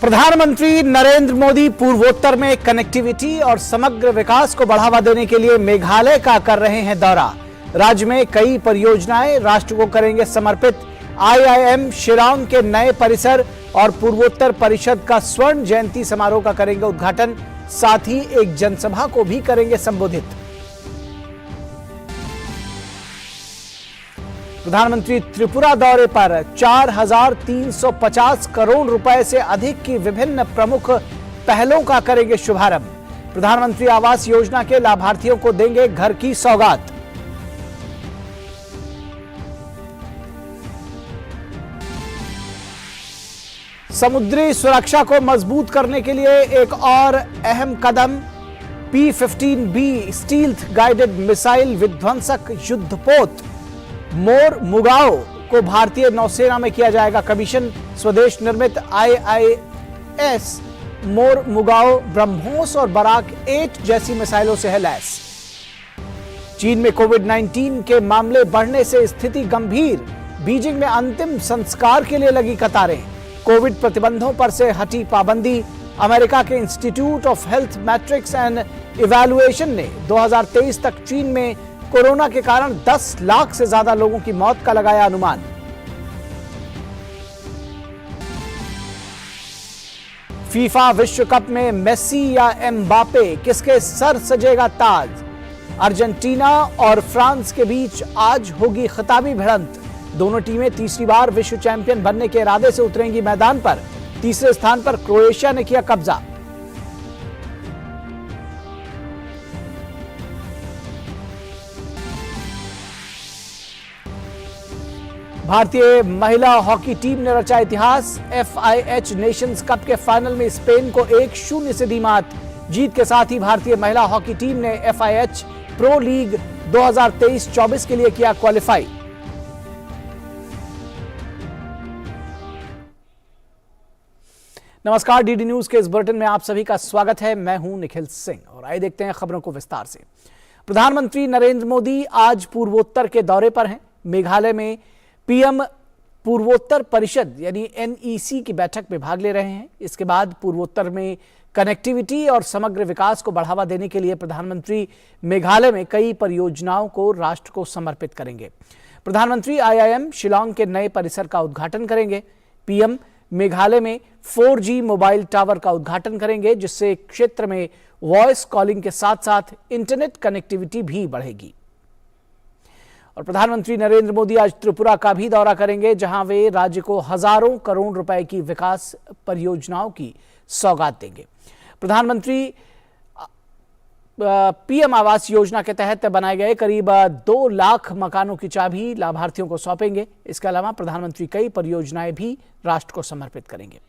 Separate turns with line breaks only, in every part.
प्रधानमंत्री नरेंद्र मोदी पूर्वोत्तर में कनेक्टिविटी और समग्र विकास को बढ़ावा देने के लिए मेघालय का कर रहे हैं दौरा। राज्य में कई परियोजनाएं राष्ट्र को करेंगे समर्पित। आईआईएम शिलांग के नए परिसर और पूर्वोत्तर परिषद का स्वर्ण जयंती समारोह का करेंगे उद्घाटन। साथ ही एक जनसभा को भी करेंगे संबोधित। प्रधानमंत्री त्रिपुरा दौरे पर 4,350 करोड़ रुपए से अधिक की विभिन्न प्रमुख पहलों का करेंगे शुभारंभ। प्रधानमंत्री आवास योजना के लाभार्थियों को देंगे घर की सौगात। समुद्री सुरक्षा को मजबूत करने के लिए एक और अहम कदम P-15B स्टील्थ गाइडेड मिसाइल विध्वंसक युद्धपोत मोर मुगाओ को भारतीय नौसेना में किया जाएगा कमीशन। स्वदेश निर्मित IIS मोर मुगाओ ब्रह्मोस और बराक 8 जैसी मिसाइलों से है लैस। चीन में कोविड-19 के मामले बढ़ने से स्थिति गंभीर। बीजिंग में अंतिम संस्कार के लिए लगी कतारें। कोविड प्रतिबंधों पर से हटी पाबंदी। अमेरिका के institute of health matrix and evaluation ने 2023 तक चीन में कोरोना के कारण 10 लाख से ज्यादा लोगों की मौत का लगाया अनुमान। फीफा विश्व कप में मेसी या एम्बापे किसके सर सजेगा ताज। अर्जेंटीना और फ्रांस के बीच आज होगी खिताबी भिड़ंत। दोनों टीमें तीसरी बार विश्व चैंपियन बनने के इरादे से उतरेंगी मैदान पर। तीसरे स्थान पर क्रोएशिया ने किया कब्जा। भारतीय महिला हॉकी टीम ने रचा इतिहास। FIH नेशंस कप के फाइनल में स्पेन को 1-0 से दी मात। जीत के साथ ही भारतीय महिला हॉकी टीम ने FIH प्रो लीग 2023-24 के लिए किया क्वालिफाई। नमस्कार, डीडी न्यूज के इस बुलेटिन में आप सभी का स्वागत है। मैं हूं निखिल सिंह और आइए देखते हैं खबरों को विस्तार से। प्रधानमंत्री नरेंद्र मोदी आज पूर्वोत्तर के दौरे पर हैं। मेघालय में पीएम पूर्वोत्तर परिषद यानी NEC की बैठक में भाग ले रहे हैं। इसके बाद पूर्वोत्तर में कनेक्टिविटी और समग्र विकास को बढ़ावा देने के लिए प्रधानमंत्री मेघालय में कई परियोजनाओं को राष्ट्र को समर्पित करेंगे। प्रधानमंत्री IIM शिलांग के नए परिसर का उद्घाटन करेंगे। पीएम मेघालय में 4G मोबाइल टावर का उद्घाटन करेंगे, जिससे क्षेत्र में वॉइस कॉलिंग के साथ साथ इंटरनेट कनेक्टिविटी भी बढ़ेगी। और प्रधानमंत्री नरेंद्र मोदी आज त्रिपुरा का भी दौरा करेंगे, जहां वे राज्य को हजारों करोड़ रुपए की विकास परियोजनाओं की सौगात देंगे। प्रधानमंत्री पीएम आवास योजना के तहत बनाए गए करीब 2 लाख मकानों की चाबी लाभार्थियों को सौंपेंगे। इसके अलावा प्रधानमंत्री कई परियोजनाएं भी राष्ट्र को समर्पित करेंगे।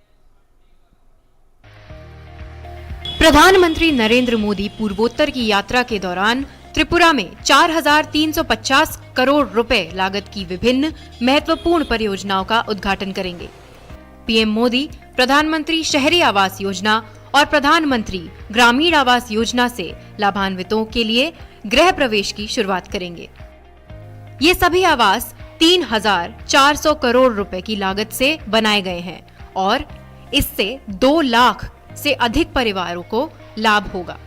प्रधानमंत्री नरेंद्र मोदी पूर्वोत्तर की यात्रा के दौरान त्रिपुरा में 4,350 करोड़ रुपए लागत की विभिन्न महत्वपूर्ण परियोजनाओं का उद्घाटन करेंगे। पीएम मोदी प्रधानमंत्री शहरी आवास योजना और प्रधानमंत्री ग्रामीण आवास योजना से लाभान्वितों के लिए गृह प्रवेश की शुरुआत करेंगे। ये सभी आवास 3,400 करोड़ रुपए की लागत से बनाए गए हैं और इससे 2 लाख से अधिक परिवारों को लाभ होगा।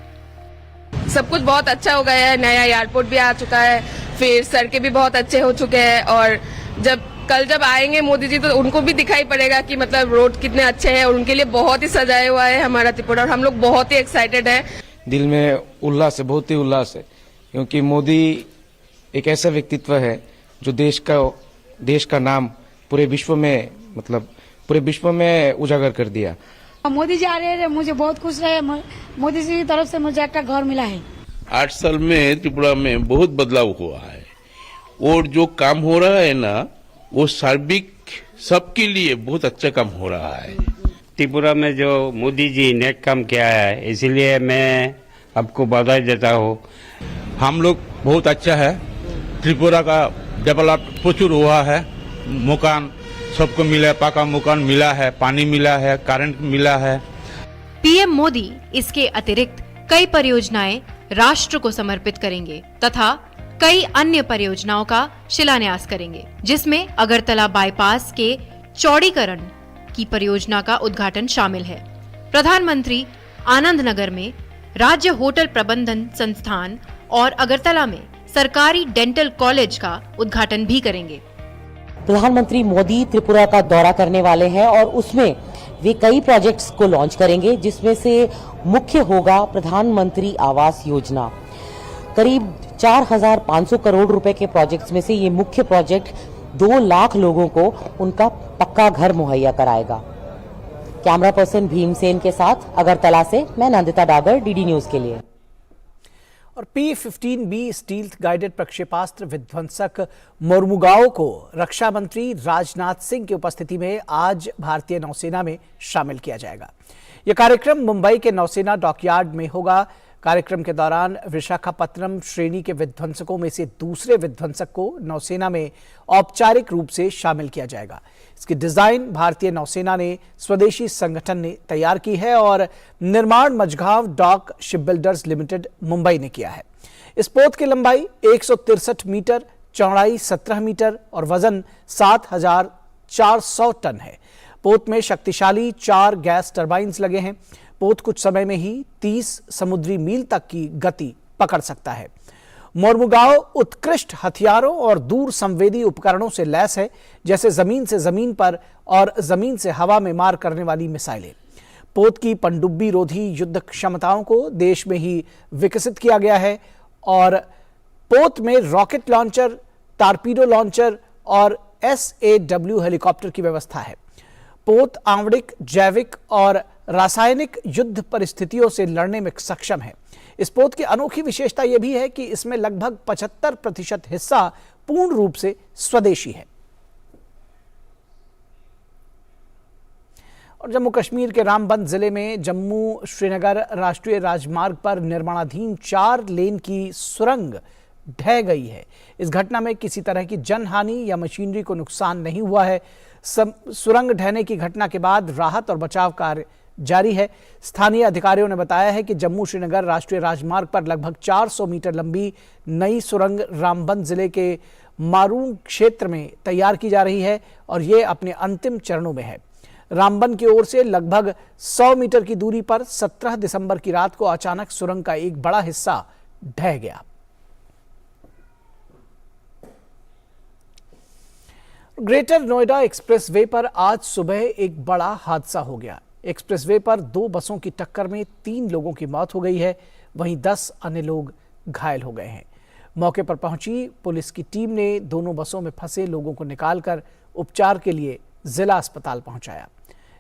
सब कुछ बहुत अच्छा हो गया है। नया एयरपोर्ट भी आ चुका है, फिर सड़कें भी बहुत अच्छे हो चुके हैं और कल जब आएंगे मोदी जी तो उनको भी दिखाई पड़ेगा कि मतलब रोड कितने अच्छे हैं और उनके लिए बहुत ही सजाया हुआ है हमारा त्रिपुरा और हम लोग बहुत ही एक्साइटेड हैं। दिल में उल्लास है, बहुत ही उल्लास है, क्योंकि मोदी एक ऐसा व्यक्तित्व है जो देश का नाम पूरे विश्व में उजागर कर दिया।
मोदी जी आ रहे हैं, मुझे बहुत खुश रहे। मोदी जी की तरफ से मुझे एक घर मिला है।
8 साल में त्रिपुरा में बहुत बदलाव हुआ है और जो काम हो रहा है ना, वो सार्विक सबके लिए बहुत अच्छा काम हो रहा है।
त्रिपुरा में जो मोदी जी ने काम किया है, इसीलिए मैं आपको बधाई देता हूँ।
हम लोग बहुत अच्छा है। त्रिपुरा का डेवलप प्रचुर हुआ है। मकान सबको मिला है, पक्का मकान मिला है, पानी मिला है, करंट मिला है।
पीएम मोदी इसके अतिरिक्त कई परियोजनाएं राष्ट्र को समर्पित करेंगे तथा कई अन्य परियोजनाओं का शिलान्यास करेंगे, जिसमें अगरतला बाईपास के चौड़ीकरण, की परियोजना का उद्घाटन शामिल है। प्रधानमंत्री आनंद नगर में राज्य होटल प्रबंधन संस्थान और अगरतला में सरकारी डेंटल कॉलेज का उद्घाटन भी करेंगे।
प्रधानमंत्री मोदी त्रिपुरा का दौरा करने वाले हैं और उसमें वे कई प्रोजेक्ट्स को लॉन्च करेंगे, जिसमें से मुख्य होगा प्रधानमंत्री आवास योजना। करीब 4,500 करोड़ रुपए के प्रोजेक्ट्स में से ये मुख्य प्रोजेक्ट 2 लाख लोगों को उनका पक्का घर मुहैया कराएगा। कैमरा पर्सन भीमसेन के साथ अगरतला से मैं नंदिता डागर, डीडी न्यूज के लिए।
और P-15B स्टील गाइडेड प्रक्षेपास्त्र विध्वंसक मोरमुगाओ को रक्षा मंत्री राजनाथ सिंह की उपस्थिति में आज भारतीय नौसेना में शामिल किया जाएगा। यह कार्यक्रम मुंबई के नौसेना डॉकयार्ड में होगा। कार्यक्रम के दौरान विशाखापत्तनम श्रेणी के विध्वंसकों में से दूसरे विध्वंसक को नौसेना में औपचारिक रूप से शामिल किया जाएगा। इसकी डिजाइन भारतीय नौसेना ने स्वदेशी संगठन ने तैयार की है और निर्माण Mazagon dock shipbuilders limited Mumbai ने किया है। इस पोत की लंबाई 163 मीटर, चौड़ाई 17 मीटर और वजन 7,400 टन है। पोत में शक्तिशाली 4 गैस टर्बाइन्स लगे हैं। पोत कुछ समय में ही 30 समुद्री मील तक की गति पकड़ सकता है। मोरमुगाओ उत्कृष्ट हथियारों और दूर संवेदी उपकरणों से लैस है, जैसे जमीन से जमीन पर और जमीन से हवा में मार करने वाली मिसाइलें। पोत की पनडुब्बी रोधी युद्ध क्षमताओं को देश में ही विकसित किया गया है और पोत में रॉकेट लॉन्चर, टारपीडो लॉन्चर और SAW हेलीकॉप्टर की व्यवस्था है। पोत आणविक, जैविक और रासायनिक युद्ध परिस्थितियों से लड़ने में सक्षम है। इस पोत की अनोखी विशेषता यह भी है कि इसमें लगभग 75% हिस्सा पूर्ण रूप से स्वदेशी है। और जम्मू कश्मीर के रामबन जिले में जम्मू श्रीनगर राष्ट्रीय राजमार्ग पर निर्माणाधीन 4 लेन की सुरंग ढह गई है। इस घटना में किसी तरह की जनहानि या मशीनरी को नुकसान नहीं हुआ है। सुरंग ढहने की घटना के बाद राहत और बचाव कार्य जारी है। स्थानीय अधिकारियों ने बताया है कि जम्मू श्रीनगर राष्ट्रीय राजमार्ग पर लगभग 400 मीटर लंबी नई सुरंग रामबन जिले के मारून क्षेत्र में तैयार की जा रही है और ये अपने अंतिम चरणों में है। रामबन की ओर से लगभग 100 मीटर की दूरी पर 17 दिसंबर की रात को अचानक सुरंग का एक बड़ा हिस्सा ढह गया। ग्रेटर नोएडा एक्सप्रेसवे पर आज सुबह एक बड़ा हादसा हो गया। एक्सप्रेसवे पर 2 बसों की टक्कर में 3 लोगों की मौत हो गई है, वहीं 10 अन्य लोग घायल हो गए हैं। मौके पर पहुंची पुलिस की टीम ने दोनों बसों में फंसे लोगों को निकालकर उपचार के लिए जिला अस्पताल पहुंचाया।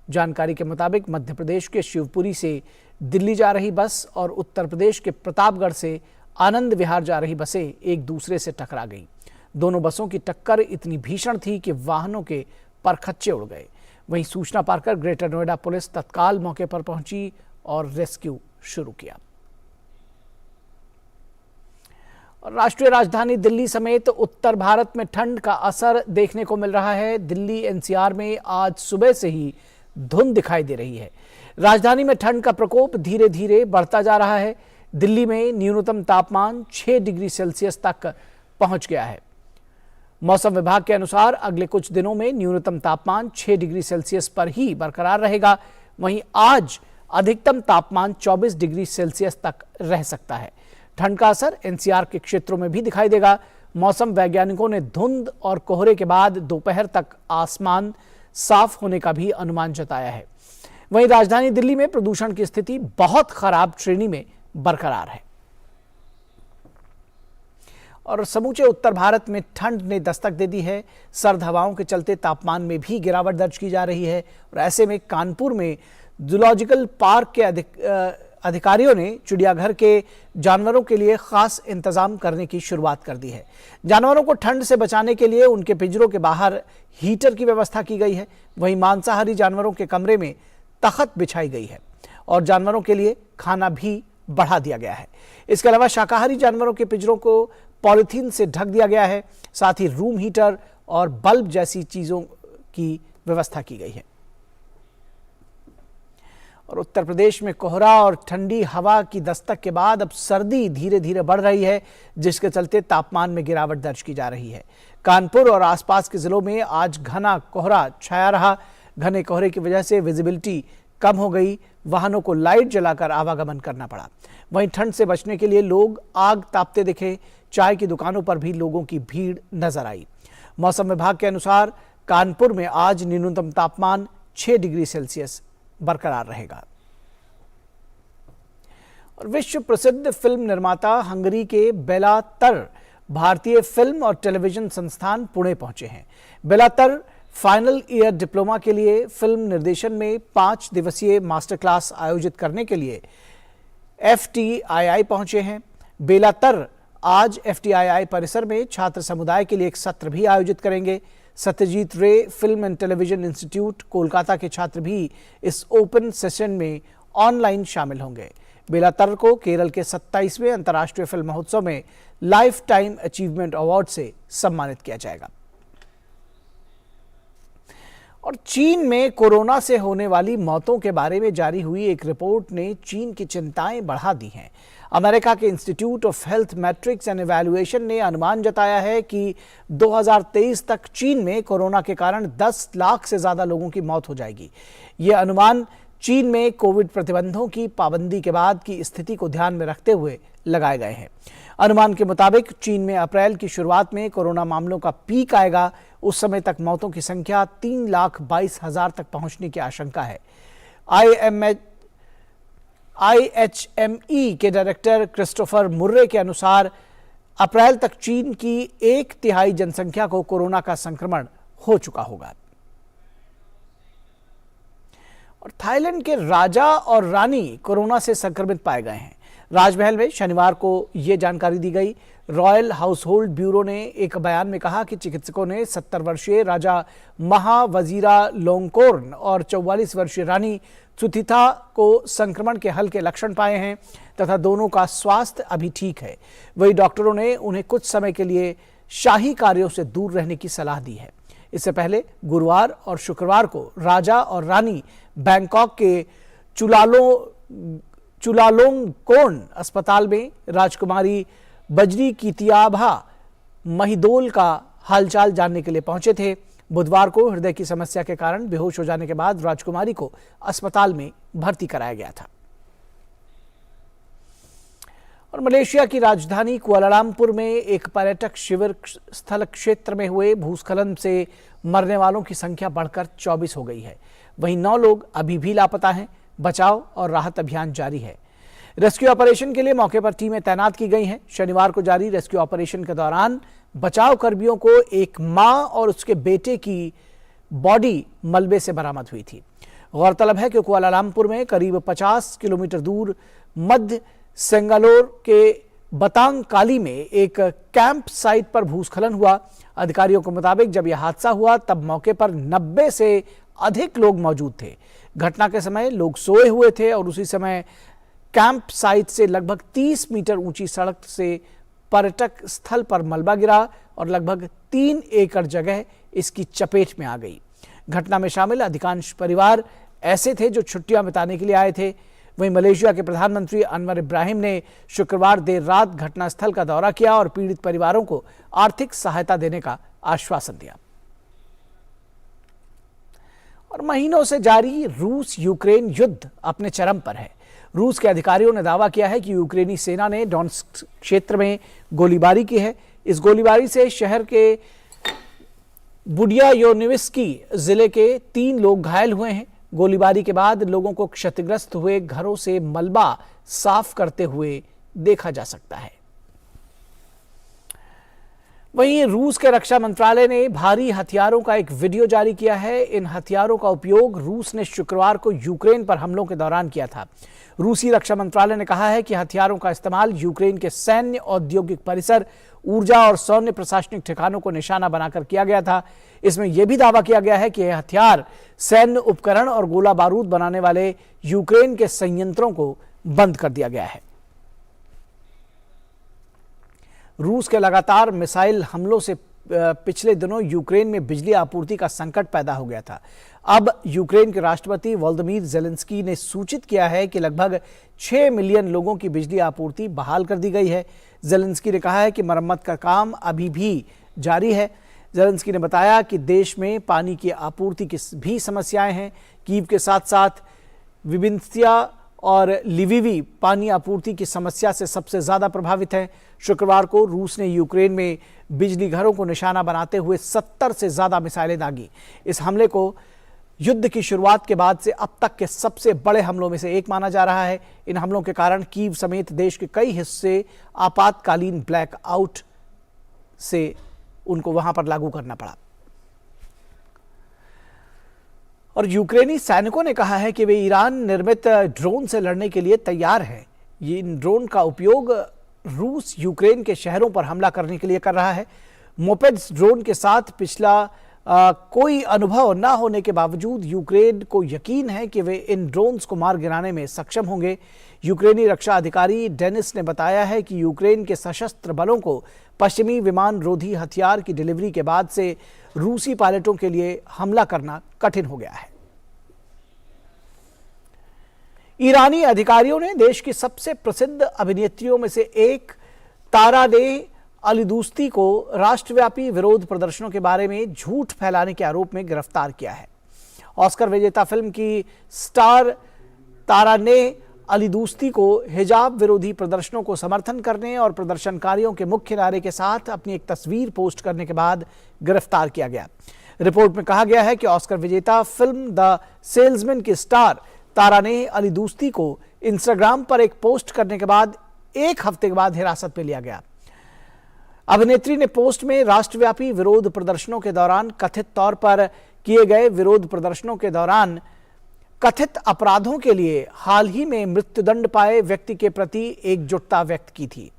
जानकारी के मुताबिक मध्य प्रदेश के शिवपुरी से दिल्ली जा रही बस और उत्तर प्रदेश के प्रतापगढ़ से आनंद विहार जा रही बसें एक दूसरे से टकरा गईं। दोनों बसों की टक्कर इतनी भीषण थी कि वाहनों के परखच्चे उड़ गए। वहीं सूचना पाकर ग्रेटर नोएडा पुलिस तत्काल मौके पर पहुंची और रेस्क्यू शुरू किया। और राष्ट्रीय राजधानी दिल्ली समेत उत्तर भारत में ठंड का असर देखने को मिल रहा है। दिल्ली NCR में आज सुबह से ही धुंध दिखाई दे रही है। राजधानी में ठंड का प्रकोप धीरे धीरे बढ़ता जा रहा है। दिल्ली में न्यूनतम तापमान 6 डिग्री सेल्सियस तक पहुंच गया है। मौसम विभाग के अनुसार अगले कुछ दिनों में न्यूनतम तापमान 6 डिग्री सेल्सियस पर ही बरकरार रहेगा। वहीं आज अधिकतम तापमान 24 डिग्री सेल्सियस तक रह सकता है। ठंड का असर NCR के क्षेत्रों में भी दिखाई देगा। मौसम वैज्ञानिकों ने धुंध और कोहरे के बाद दोपहर तक आसमान साफ होने का भी अनुमान जताया है। वहीं राजधानी दिल्ली में प्रदूषण की स्थिति बहुत खराब श्रेणी में बरकरार है। और समूचे उत्तर भारत में ठंड ने दस्तक दे दी है। सर्द हवाओं के चलते तापमान में भी गिरावट दर्ज की जा रही है और ऐसे में कानपुर में जूलॉजिकल पार्क के अधिकारियों ने चिड़ियाघर के जानवरों के लिए खास इंतजाम करने की शुरुआत कर दी है। जानवरों को ठंड से बचाने के लिए उनके पिंजरों के बाहर हीटर की व्यवस्था की गई है। वहीं मांसाहारी जानवरों के कमरे में तख्त बिछाई गई है और जानवरों के लिए खाना भी बढ़ा दिया गया है। इसके अलावा शाकाहारी जानवरों के पिंजरों को पॉलीथीन से ढक दिया गया है। साथ ही रूम हीटर और बल्ब जैसी चीजों की व्यवस्था की गई है। और उत्तर प्रदेश में कोहरा और ठंडी हवा की दस्तक के बाद अब सर्दी धीरे धीरे बढ़ रही है, जिसके चलते तापमान में गिरावट दर्ज की जा रही है। कानपुर और आसपास के जिलों में आज घना कोहरा छाया रहा। घने कोहरे की वजह से विजिबिलिटी कम हो गई, वाहनों को लाइट जलाकर आवागमन करना पड़ा। वहीं ठंड से बचने के लिए लोग आग तापते दिखे। चाय की दुकानों पर भी लोगों की भीड़ नजर आई। मौसम विभाग के अनुसार कानपुर में आज न्यूनतम तापमान 6 डिग्री सेल्सियस बरकरार रहेगा। और विश्व प्रसिद्ध फिल्म निर्माता हंगरी के बेला तर भारतीय फिल्म और टेलीविजन संस्थान पुणे पहुंचे हैं। बेला तर फाइनल ईयर डिप्लोमा के लिए फिल्म निर्देशन में 5 दिवसीय मास्टर क्लास आयोजित करने के लिए FTII पहुंचे हैं। बेला तर आज FTII परिसर में छात्र समुदाय के लिए एक सत्र भी आयोजित करेंगे। सत्यजीत रे film and television institute Kolkata के छात्र भी इस ओपन सेशन में ऑनलाइन शामिल होंगे। बेला तर को केरल के 27वें अंतर्राष्ट्रीय फिल्म महोत्सव में लाइफ टाइम अचीवमेंट अवार्ड से सम्मानित किया जाएगा। और चीन में कोरोना से होने वाली मौतों के बारे में जारी हुई एक रिपोर्ट ने चीन की चिंताएं बढ़ा दी हैं। अमेरिका के institute of health matrix and evaluation ने अनुमान जताया है कि 2023 तक चीन में कोरोना के कारण 10 लाख से ज्यादा लोगों की मौत हो जाएगी। यह अनुमान चीन में कोविड प्रतिबंधों की पाबंदी के बाद की स्थिति को ध्यान में रखते हुए लगाए गए हैं। अनुमान के मुताबिक चीन में अप्रैल की शुरुआत में कोरोना मामलों का पीक आएगा। उस समय तक मौतों की संख्या 3,22,000 तक पहुंचने की आशंका है। IHME के डायरेक्टर क्रिस्टोफर मुर्रे के अनुसार अप्रैल तक चीन की 1/3 जनसंख्या को कोरोना का संक्रमण हो चुका होगा। और थाईलैंड के राजा और रानी कोरोना से संक्रमित पाए गए हैं। राजमहल में शनिवार को यह जानकारी दी गई। रॉयल हाउस होल्ड ब्यूरो ने एक बयान में कहा कि चिकित्सकों ने 70 वर्षीय राजा महावजीरा लोंगकोर्न और 44 वर्षीय रानी चुथिथा को संक्रमण के हल्के लक्षण पाए हैं तथा दोनों का स्वास्थ्य अभी ठीक है। वही डॉक्टरों ने उन्हें कुछ समय के लिए शाही कार्यों से दूर रहने की सलाह दी है। इससे पहले गुरुवार और शुक्रवार को राजा और रानी बैंकॉक के चुलालोंगकोर्न अस्पताल में राजकुमारी बजरी कीतियाभा महिदोल का हालचाल जानने के लिए पहुंचे थे। बुधवार को हृदय की समस्या के कारण बेहोश हो जाने के बाद राजकुमारी को अस्पताल में भर्ती कराया गया था। और मलेशिया की राजधानी कुआलालंपुर में एक पर्यटक शिविर स्थल क्षेत्र में हुए भूस्खलन से मरने वालों की संख्या बढ़कर 24 हो गई है। वहीं 9 लोग अभी भी लापता हैं। बचाव और राहत अभियान जारी है। रेस्क्यू ऑपरेशन के लिए मौके पर टीमें तैनात की गई हैं। शनिवार को जारी रेस्क्यू ऑपरेशन के दौरान बचाव कर्मियों को एक मां और उसके बेटे की बॉडी मलबे से बरामद हुई थी। गौरतलब है कि कुआलालंपुर में करीब 50 किलोमीटर दूर मध्य सेंगालोर के बतांग काली में एक कैंप साइट पर भूस्खलन हुआ। अधिकारियों के मुताबिक जब यह हादसा हुआ तब मौके पर 90 से अधिक लोग मौजूद थे। घटना के समय लोग सोए हुए थे और उसी समय कैंप साइट से लगभग 30 मीटर ऊंची सड़क से पर्यटक स्थल पर मलबा गिरा और लगभग 3 एकड़ जगह इसकी चपेट में आ गई। घटना में शामिल अधिकांश परिवार ऐसे थे जो छुट्टियां बिताने के लिए आए थे। वहीं मलेशिया के प्रधानमंत्री अनवर इब्राहिम ने शुक्रवार देर रात घटनास्थल का दौरा किया और पीड़ित परिवारों को आर्थिक सहायता देने का आश्वासन दिया। और महीनों से जारी रूस यूक्रेन युद्ध अपने चरम पर है। रूस के अधिकारियों ने दावा किया है कि यूक्रेनी सेना ने डोनेट्स्क क्षेत्र में गोलीबारी की है। इस गोलीबारी से शहर के बुडियायोनिविस्की जिले के 3 लोग घायल हुए हैं। गोलीबारी के बाद लोगों को क्षतिग्रस्त हुए घरों से मलबा साफ करते हुए देखा जा सकता है। वहीं रूस के रक्षा मंत्रालय ने भारी हथियारों का एक वीडियो जारी किया है। इन हथियारों का उपयोग रूस ने शुक्रवार को यूक्रेन पर हमलों के दौरान किया था। रूसी रक्षा मंत्रालय ने कहा है कि हथियारों का इस्तेमाल यूक्रेन के सैन्य औद्योगिक परिसर, ऊर्जा और सैन्य प्रशासनिक ठिकानों को निशाना बनाकर किया गया था। इसमें यह भी दावा किया गया है कि यह हथियार सैन्य उपकरण और गोला बारूद बनाने वाले यूक्रेन के संयंत्रों को बंद कर दिया गया है। रूस के लगातार मिसाइल हमलों से पिछले दिनों यूक्रेन में बिजली आपूर्ति का संकट पैदा हो गया था। अब यूक्रेन के राष्ट्रपति वोलोदिमीर ज़ेलेंस्की ने सूचित किया है कि लगभग 6 मिलियन लोगों की बिजली आपूर्ति बहाल कर दी गई है। ज़ेलेंस्की ने कहा है कि मरम्मत का काम अभी भी जारी है। ज़ेलेंस्की ने बताया कि देश में पानी की आपूर्ति की भी समस्याएं हैं। कीव के साथ साथ विबिंत्सिया और लिविवी पानी आपूर्ति की समस्या से सबसे ज्यादा प्रभावित है। शुक्रवार को रूस ने यूक्रेन में बिजली घरों को निशाना बनाते हुए 70 से ज्यादा मिसाइलें दागी। इस हमले को युद्ध की शुरुआत के बाद से अब तक के सबसे बड़े हमलों में से एक माना जा रहा है। इन हमलों के कारण कीव समेत देश के कई हिस्से आपातकालीन ब्लैक आउट से उनको वहां पर लागू करना पड़ा। और यूक्रेनी सैनिकों ने कहा है कि वे ईरान निर्मित ड्रोन से लड़ने के लिए तैयार हैं। ये इन ड्रोन का उपयोग रूस यूक्रेन के शहरों पर हमला करने के लिए कर रहा है। मोपेड्स ड्रोन के साथ पिछला कोई अनुभव न होने के बावजूद यूक्रेन को यकीन है कि वे इन ड्रोन्स को मार गिराने में सक्षम होंगे। यूक्रेनी रक्षा अधिकारी डेनिस ने बताया है कि यूक्रेन के सशस्त्र बलों को पश्चिमी विमान रोधी हथियार की डिलीवरी के बाद से रूसी पायलटों के लिए हमला करना कठिन हो गया है। ईरानी अधिकारियों ने देश की सबसे प्रसिद्ध अभिनेत्रियों में से एक तारानेह अली-दूस्ती को राष्ट्रव्यापी विरोध प्रदर्शनों के बारे में झूठ फैलाने के आरोप में गिरफ्तार किया है। ऑस्कर विजेता फिल्म की स्टार तारानेह अली-दूस्ती को हिजाब विरोधी प्रदर्शनों को समर्थन करने और प्रदर्शनकारियों के मुख्य नारे के साथ अपनी एक तस्वीर पोस्ट करने के बाद गिरफ्तार किया गया। रिपोर्ट में कहा गया है कि ऑस्कर विजेता फिल्म द सेल्समैन की स्टार तारानेह अली-दूस्ती को इंस्टाग्राम पर एक पोस्ट करने के बाद एक हफ्ते के बाद हिरासत में लिया गया। अभिनेत्री ने पोस्ट में राष्ट्रव्यापी विरोध प्रदर्शनों के दौरान कथित तौर पर किए गए विरोध प्रदर्शनों के दौरान कथित अपराधों के लिए हाल ही में मृत्युदंड पाए व्यक्ति के प्रति एकजुटता व्यक्त की थी।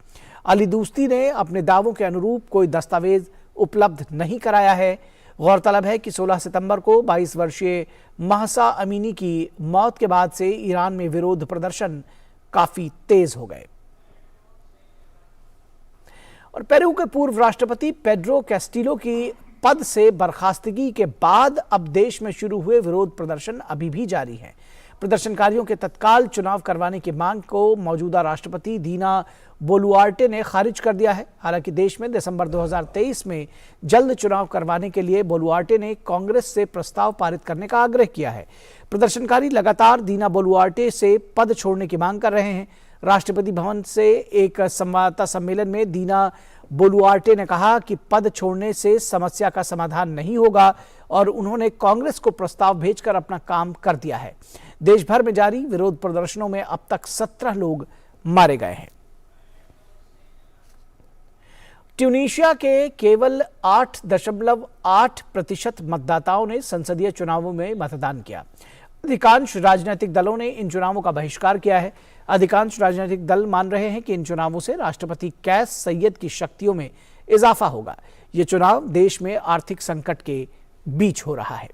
अली-दूस्ती ने अपने दावों के अनुरूप कोई दस्तावेज उपलब्ध नहीं कराया है। गौरतलब है कि 16 सितंबर को 22 वर्षीय महसा अमीनी की मौत के बाद से ईरान में विरोध प्रदर्शन काफी तेज हो गए। और पेरू के पूर्व राष्ट्रपति पेड्रो कैस्टिलो की पद से बर्खास्तगी के बाद अब देश में शुरू हुए विरोध प्रदर्शन अभी भी जारी हैं। प्रदर्शनकारियों के तत्काल चुनाव करवाने की मांग को मौजूदा राष्ट्रपति दीना बोलुआर्टे ने खारिज कर दिया है। हालांकि देश में दिसंबर 2023 में जल्द चुनाव करवाने के लिए बोलुआर्टे ने कांग्रेस से प्रस्ताव पारित करने का आग्रह किया है। प्रदर्शनकारी लगातार दीना बोलुआर्टे से पद छोड़ने की मांग कर रहे हैं। राष्ट्रपति भवन से एक संवाददाता सम्मेलन में दीना बोलुआर्टे ने कहा कि पद छोड़ने से समस्या का समाधान नहीं होगा और उन्होंने कांग्रेस को प्रस्ताव भेजकर अपना काम कर दिया है। देश भर में जारी विरोध प्रदर्शनों में अब तक 17 लोग मारे गए हैं। ट्यूनीशिया के केवल 8.8% मतदाताओं ने संसदीय चुनावों में मतदान किया। अधिकांश राजनीतिक दलों ने इन चुनावों का बहिष्कार किया है। अधिकांश राजनीतिक दल मान रहे हैं कि इन चुनावों से राष्ट्रपति कैस सैयद की शक्तियों में इजाफा होगा। ये चुनाव देश में आर्थिक संकट के बीच हो रहा है।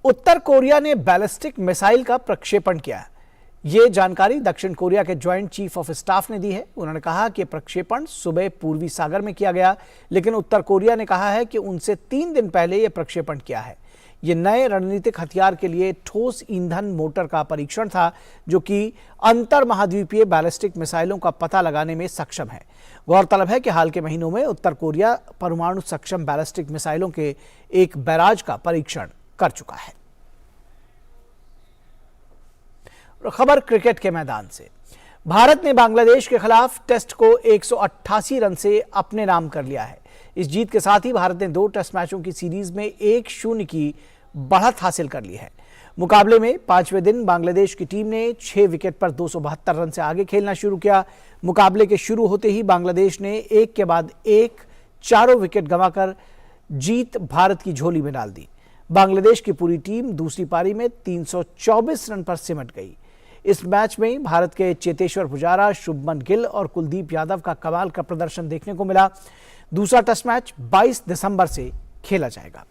उत्तर कोरिया ने बैलिस्टिक मिसाइल का प्रक्षेपण किया। ये जानकारी दक्षिण कोरिया के ज्वाइंट चीफ ऑफ स्टाफ ने दी है। उन्होंने कहा कि प्रक्षेपण सुबह पूर्वी सागर में किया गया, लेकिन उत्तर कोरिया ने कहा है कि उनसे 3 दिन पहले यह प्रक्षेपण किया है। ये नए रणनीतिक हथियार के लिए ठोस ईंधन मोटर का परीक्षण था, जो कि अंतर महाद्वीपीय बैलिस्टिक मिसाइलों का पता लगाने में सक्षम है। गौरतलब है कि हाल के महीनों में उत्तर कोरिया परमाणु सक्षम बैलिस्टिक मिसाइलों के एक बैराज का परीक्षण कर चुका है। खबर क्रिकेट के मैदान से। भारत ने बांग्लादेश के खिलाफ टेस्ट को 188 रन से अपने नाम कर लिया है। इस जीत के साथ ही भारत ने 2 टेस्ट मैचों की सीरीज में 1-0 की बढ़त हासिल कर ली है। मुकाबले में 5वें दिन बांग्लादेश की टीम ने 6 विकेट पर 272 रन से आगे खेलना शुरू किया। मुकाबले के शुरू होते ही बांग्लादेश ने एक के बाद एक चारों विकेट गंवाकर जीत भारत की झोली में डाल दी। बांग्लादेश की पूरी टीम दूसरी पारी में 324 रन पर सिमट गई। इस मैच में भारत के चेतेश्वर पुजारा, शुभमन गिल और कुलदीप यादव का कमाल का प्रदर्शन देखने को मिला। दूसरा टेस्ट मैच 22 दिसंबर से खेला जाएगा।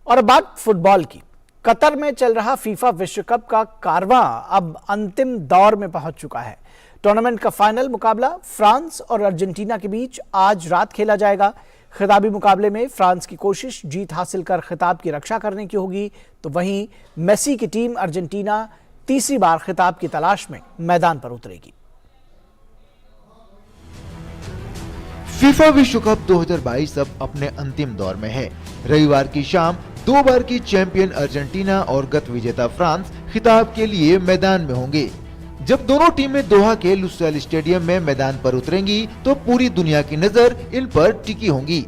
और अब बात फुटबॉल की। कतर में चल रहा फीफा विश्व कप का कारवां अब अंतिम दौर में पहुंच चुका है। टूर्नामेंट का फाइनल मुकाबला फ्रांस और अर्जेंटीना के बीच आज रात खेला जाएगा। खिताबी मुकाबले में फ्रांस की कोशिश जीत हासिल कर खिताब की रक्षा करने की होगी, तो वहीं मेसी की टीम अर्जेंटीना तीसरी बार खिताब की तलाश में मैदान पर उतरेगी।
फीफा विश्व कप 2022 अब अपने अंतिम दौर में है। रविवार की शाम 2 बार की चैंपियन अर्जेंटीना और गत विजेता फ्रांस खिताब के लिए मैदान में होंगे। जब दोनों टीमें दोहा के लुसाइल स्टेडियम में मैदान पर उतरेंगी तो पूरी दुनिया की नजर इन पर टिकी होंगी।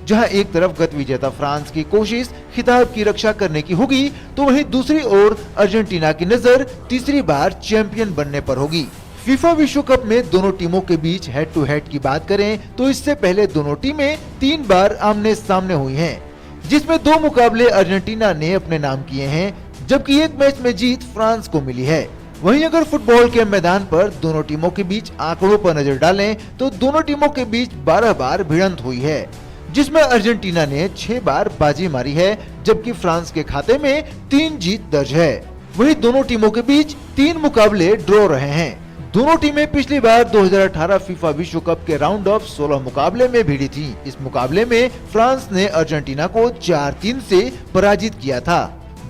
जहां एक तरफ गत विजेता फ्रांस की कोशिश खिताब की रक्षा करने की होगी, तो वहीं दूसरी ओर अर्जेंटीना की नजर तीसरी बार चैंपियन बनने पर होगी। फीफा विश्व कप में दोनों टीमों के बीच हेड टू हेड की बात करें तो इससे पहले दोनों टीमें 3 बार आमने सामने हुई हैं, जिसमें 2 मुकाबले अर्जेंटीना ने अपने नाम किए हैं, जबकि एक मैच में जीत फ्रांस को मिली है। वहीं अगर फुटबॉल के मैदान पर दोनों टीमों के बीच आंकड़ों पर नजर डालें तो दोनों टीमों के बीच 12 बार भिड़ंत हुई है, जिसमें अर्जेंटीना ने 6 बार बाजी मारी है, जबकि फ्रांस के खाते में 3 जीत दर्ज है। वहीं दोनों टीमों के बीच 3 मुकाबले ड्रॉ रहे हैं। दोनों टीमें पिछली बार 2018 फीफा विश्व कप के राउंड ऑफ 16 मुकाबले में भिड़ी थीं। इस मुकाबले में फ्रांस ने अर्जेंटीना को 4-3 से पराजित किया था।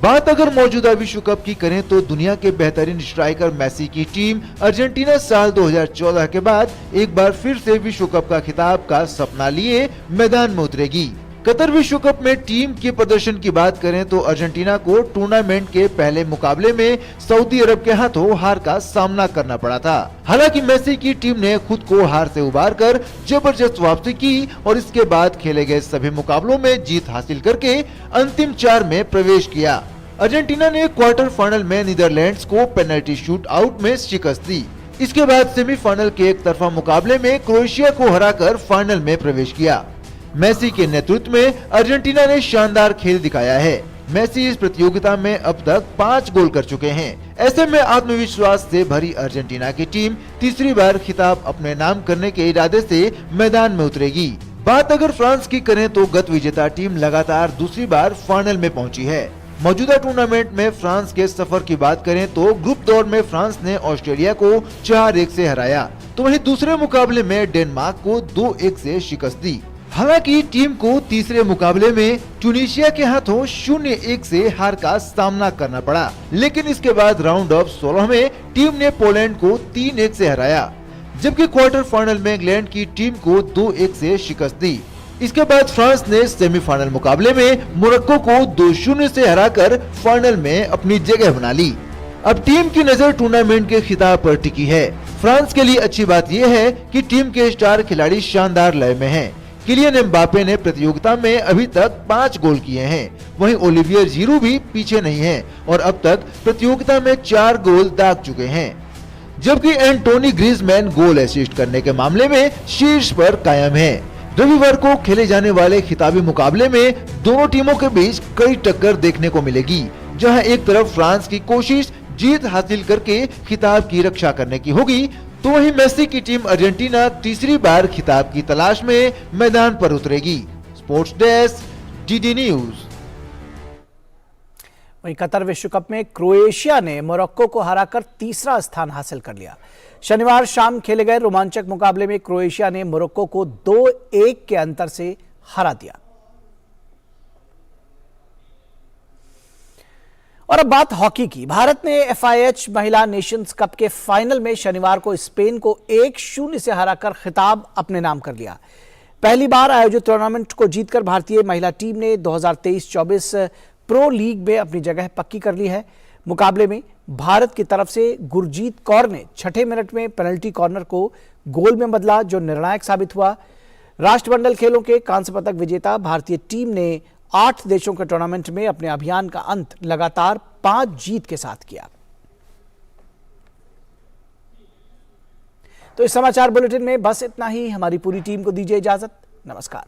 बात अगर मौजूदा विश्व कप की करें तो दुनिया के बेहतरीन स्ट्राइकर मेसी की टीम अर्जेंटीना साल 2014 के बाद एक बार फिर से विश्व कप का खिताब का सपना लिए मैदान में उतरेगी। कतर विश्व कप में टीम के प्रदर्शन की बात करें तो अर्जेंटीना को टूर्नामेंट के पहले मुकाबले में सऊदी अरब के हाथों हार का सामना करना पड़ा था। हालांकि मेसी की टीम ने खुद को हार से उबारकर जबरदस्त वापसी की और इसके बाद खेले गए सभी मुकाबलों में जीत हासिल करके अंतिम 4 में प्रवेश किया। अर्जेंटीना ने क्वार्टर फाइनल में नीदरलैंड्स को पेनल्टी शूट आउट में शिकस्त दी। इसके बाद सेमीफाइनल के एक तरफा मुकाबले में क्रोएशिया को हराकर फाइनल में प्रवेश किया। मेसी के नेतृत्व में अर्जेंटीना ने शानदार खेल दिखाया है। मेसी इस प्रतियोगिता में अब तक 5 गोल कर चुके हैं। ऐसे में आत्मविश्वास से भरी अर्जेंटीना की टीम तीसरी बार खिताब अपने नाम करने के इरादे से मैदान में उतरेगी। बात अगर फ्रांस की करें तो गत विजेता टीम लगातार दूसरी बार फाइनल में पहुंची है। मौजूदा टूर्नामेंट में फ्रांस के सफर की बात करें तो ग्रुप दौर में फ्रांस ने ऑस्ट्रेलिया को 4-1 से हराया, तो वहीं दूसरे मुकाबले में डेनमार्क को 2-1 से शिकस्त दी। हालांकि टीम को तीसरे मुकाबले में ट्यूनीशिया के हाथों 0-1 से हार का सामना करना पड़ा, लेकिन इसके बाद राउंड ऑफ 16 में टीम ने पोलैंड को 3-1 से हराया, जबकि क्वार्टर फाइनल में इंग्लैंड की टीम को 2-1 से शिकस्त दी। इसके बाद फ्रांस ने सेमीफाइनल मुकाबले में मोरक्को को 2-0 से हराकर फाइनल में अपनी जगह बना ली। अब टीम की नजर टूर्नामेंट के खिताब पर टिकी है। फ्रांस के लिए अच्छी बात यह है कि टीम के स्टार खिलाड़ी शानदार लय में हैं। किलियन एम्बापे ने प्रतियोगिता में अभी तक 5 गोल किए हैं, वहीं ओलिवियर जीरू भी पीछे नहीं है और अब तक प्रतियोगिता में 4 गोल दाग चुके हैं, जबकि एंटोनी ग्रीजमैन गोल असिस्ट करने के मामले में शीर्ष पर कायम है। रविवार को खेले जाने वाले खिताबी मुकाबले में दोनों टीमों के बीच कड़ी टक्कर देखने को मिलेगी, जहां एक तरफ फ्रांस की कोशिश जीत हासिल करके खिताब की रक्षा करने की होगी, तो वहीं मेसी की टीम अर्जेंटीना तीसरी बार खिताब की तलाश में मैदान पर उतरेगी। Sports desk, DD news.
वहीं कतर विश्व कप में क्रोएशिया ने मोरक्को को हराकर तीसरा स्थान हासिल कर लिया। शनिवार शाम खेले गए रोमांचक मुकाबले में क्रोएशिया ने मोरक्को को 2-1 के अंतर से हरा दिया। और अब बात हॉकी की। भारत ने FIH महिला नेशंस कप के फाइनल में शनिवार को स्पेन को 1-0 से हराकर खिताब अपने नाम कर लिया। पहली बार आयोजित टूर्नामेंट को जीतकर भारतीय महिला टीम ने 2023-24 प्रो लीग में अपनी जगह पक्की कर ली है। मुकाबले में भारत की तरफ से गुरजीत कौर ने 6 मिनट में पेनल्टी कॉर्नर को गोल में बदला, जो निर्णायक साबित हुआ। राष्ट्रमंडल खेलों के कांस्य पदक विजेता भारतीय टीम ने 8 देशों के टूर्नामेंट में अपने अभियान का अंत लगातार 5 जीत के साथ किया। तो इस समाचार बुलेटिन में बस इतना ही। हमारी पूरी टीम को दीजिए इजाजत। नमस्कार।